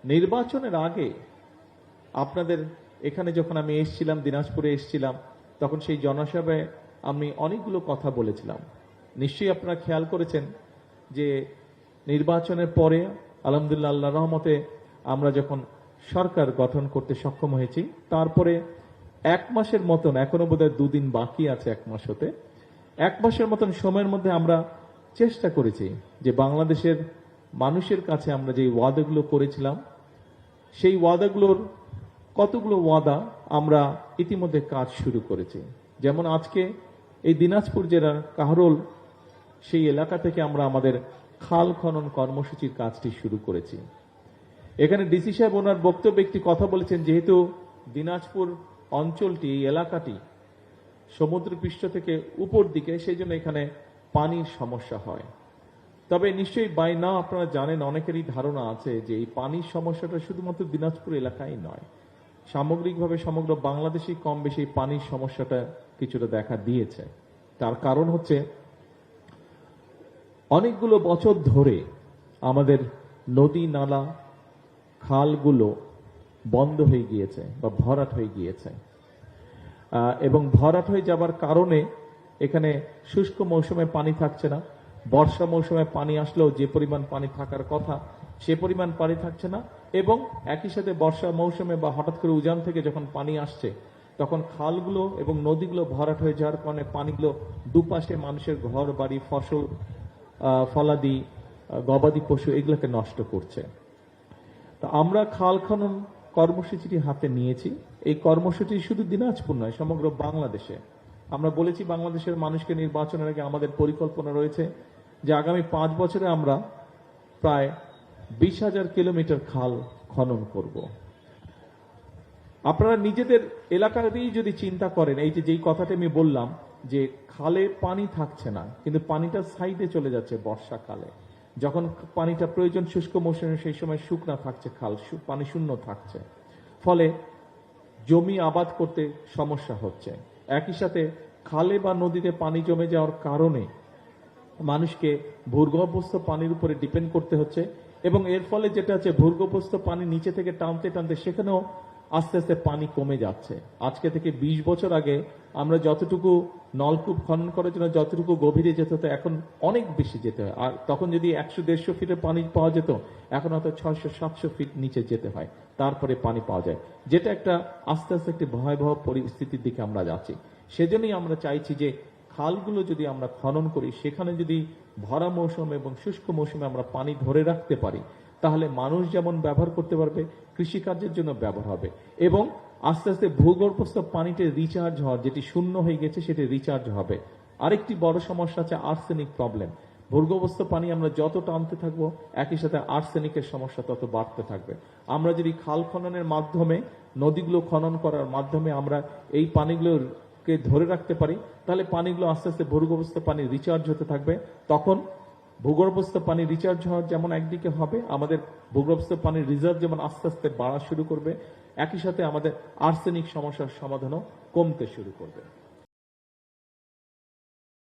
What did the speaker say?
নির্বাচনের আগে আপনাদের এখানে যখন আমি এসেছিলাম, দিনাজপুরে এসেছিলাম, তখন সেই জনসভায় আমি অনেকগুলো কথা বলেছিলাম। নিশ্চয়ই আপনারা খেয়াল করেছেন যে নির্বাচনের পরে আলহামদুলিল্লাহ আল্লাহর রহমতে আমরা যখন সরকার গঠন করতে সক্ষম হয়েছি, তারপরে 1 মাসের মতন, এখনো বোধহয় 2 দিন বাকি আছে 1 মাস হতে, 1 মাসের মতন সময়ের মধ্যে আমরা চেষ্টা করেছি যে বাংলাদেশের মানুষের কাছে আমরা যে ওয়াদাগুলো করেছিলাম, সেই ওয়াদাগুলোর কতগুলো ওয়াদা আমরা ইতিমধ্যে কাজ শুরু করেছি। যেমন আজকে এই দিনাজপুর জেলার কাহরোল সেই এলাকা থেকে আমরা আমাদের খাল খনন কর্মসূচির কাজটি শুরু করেছি। এখানে ডিসি সাহেব ওনার বক্তব্যে একটি কথা বলেছেন, যেহেতু দিনাজপুর অঞ্চলটি, এই এলাকাটি সমুদ্রপৃষ্ঠ থেকে উপর দিকে, সেই জন্য এখানে পানির সমস্যা হয়। তবে নিশ্চয়ই বাই না আপনারা জানেন, অনেকেরই ধারণা আছে যে এই পানির সমস্যাটা শুধুমাত্র দিনাজপুর এলাকায় নয়, সামগ্রিকভাবে সমগ্র বাংলাদেশেই কম বেশি পানির সমস্যাটা কিছুটা দেখা দিয়েছে। তার কারণ হচ্ছে অনেকগুলো বছর ধরে আমাদের নদী নালা খালগুলো বন্ধ হয়ে গিয়েছে বা ভরাট হয়ে গিয়েছে, এবং ভরাট হয়ে যাবার কারণে এখানে শুষ্ক মৌসুমে পানি থাকছে না, বর্ষা মৌসুমে পানি আসলেও যে পরিমাণ পানি থাকার কথা সে পরিমাণ পানি থাকছে না, এবং একই সাথে বর্ষা মৌসুমে বা হঠাৎ করে উজান থেকে যখন পানি আসছে তখন খালগুলো এবং নদীগুলো ভরাট হয়ে যাওয়ার কারণে পানিগুলো দুপাশে মানুষের ঘর বাড়ি, ফসল ফলাদি, গবাদি পশু এগুলোকে নষ্ট করছে। তা আমরা খাল খনন কর্মসূচিটি হাতে নিয়েছি। এই কর্মসূচি শুধু দিনাজপুর নয়, সমগ্র বাংলাদেশে। আমরা বলেছি বাংলাদেশের মানুষকে নির্বাচনের আগে আমাদের পরিকল্পনা রয়েছে যে আগামী 5 বছরে আমরা প্রায় 20,000 কিলোমিটার খাল খনন করব। আপনারা নিজেদের এলাকাতেই যদি চিন্তা করেন, এই যে যেই কথাটা আমি বললাম যে খালে পানি থাকছে না, কিন্তু পানিটা সাইডে চলে যাচ্ছে বর্ষাকালে, যখন পানিটা প্রয়োজন শুষ্ক মৌসুমে সেই সময় শুকনা থাকছে, খাল পানি শূন্য থাকছে, ফলে জমি আবাদ করতে সমস্যা হচ্ছে। একই সাথে খালে বা নদীতে পানি জমে যাওয়ার কারণে মানুষকে ভূগর্ভস্থ পানির উপরে ডিপেন্ড করতে হচ্ছে, এবং এর ফলে যেটা হচ্ছে ভূগর্ভস্থ পানি নিচে থেকে টানতে টানতে সেখানেও আস্তে আস্তে পানি কমে যাচ্ছে। আজকে থেকে 20 বছর আগে আমরা যতটুকু নলকূপ খনন করার জন্য যতটুকু গভীরে যেতে হতো, এখন অনেক বেশি যেতে হয়। আর তখন যদি 100-150 ফিটের পানি পাওয়া যেত, এখন হয়তো 600-700 ফিট নিচে যেতে হয়, তারপরে পানি পাওয়া যায়, যেটা একটা আস্তে আস্তে একটি ভয়াবহ পরিস্থিতির দিকে আমরা যাচ্ছি। সেজন্যই আমরা চাইছি যে খালগুলো যদি আমরা খনন করি, সেখানে যদি ভরা মৌসুম এবং শুষ্ক মৌসুমে আমরা পানি ধরে রাখতে পারি, তাহলে মানুষ যেমন ব্যবহার করতে পারবে, কৃষিকার্যের জন্য ব্যবহার হবে, এবং আস্তে আস্তে ভূগর্ভস্থ পানিতে রিচার্জ হওয়ার, যেটি শূন্য হয়ে গেছে সেটি রিচার্জ হবে। আরেকটি বড় সমস্যা আছে আর্সেনিক প্রবলেম। ভূগর্ভস্থ পানি আমরা যত টানতে থাকবো, একই সাথে আর্সেনিকের সমস্যা তত বাড়তে থাকবে। আমরা যদি খাল খননের মাধ্যমে, নদীগুলো খনন করার মাধ্যমে আমরা এই পানিগুলোকে ধরে রাখতে পারি, তাহলে পানিগুলো আস্তে আস্তে ভূগর্ভস্থ পানি রিচার্জ হতে থাকবে। তখন ভূগর্ভস্থ পানি রিচার্জ হওয়ার যেমন একদিকে হবে, আমাদের ভূগর্ভস্থ পানির রিজার্ভ যেমন আস্তে আস্তে বাড়া শুরু করবে, একই সাথে আমাদের আর্সেনিক সমস্যার সমাধানও কমতে শুরু করবে।